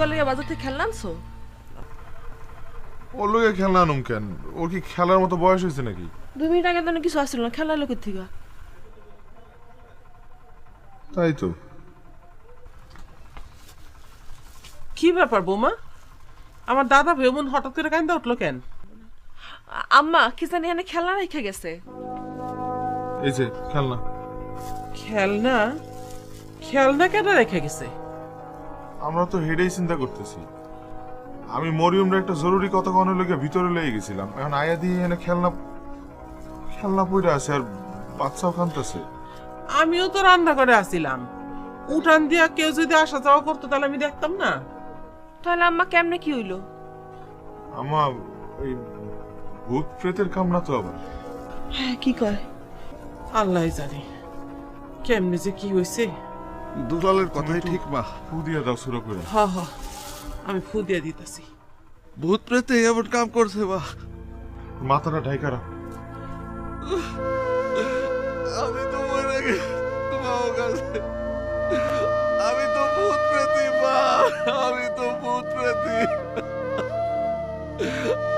গলে বাজার থেকে খেলনা আনছো? ওর লোকে খেলনা আনুম কেন? ওর কি খেলার মতো বয়স হয়েছে নাকি? 2 মিনিট আগে তো কিছু আসছিল না, খেলনা লোকের থেকে। তাই তো। কি ব্যাপার বৌমা, আমার দাদা ভেমন হঠাৎ করে কান্দা উঠলো কেন? আম্মা কি জানি এখানে খেলনা রেখে গেছে। এই যে খেলনা। খেলনা? খেলনা কেন রেখে গেছে? আমরা তো হেডেই চিন্তা করতেছি। আমি মরিয়মরা একটা জরুরি কথা কনের লোকে ভিতরে লেগে গেছিলাম, এখন আয়া দিয়ে এনে খেলনা খেলনা পইরা আছে আর বাচ্চাও কাঁদতেছে। আমিও তো রান্না করে আসিলাম, উঠান দিয়া কেউ যদি আসা যাওয়া করতো তাহলে আমি দেখতাম না। তাহলে আম্মা কেমনে কি হইলো? আমার ওই ভূত প্রেতের কামনা তো আবার। হ্যাঁ, কি কয়? আল্লাহ জানে কেমনে যে কি হয়েছে। দুলালের কথাই ঠিক মা। ফু দিয়া দাও সুরা করে। হ হ, আমি ফু দিয়ে দিতেছি। ভূত প্রেতে এমন কাম করছে মা। মাথাটা ঢাইকারা। আমি তো মরে গেছি তোমার কাছে।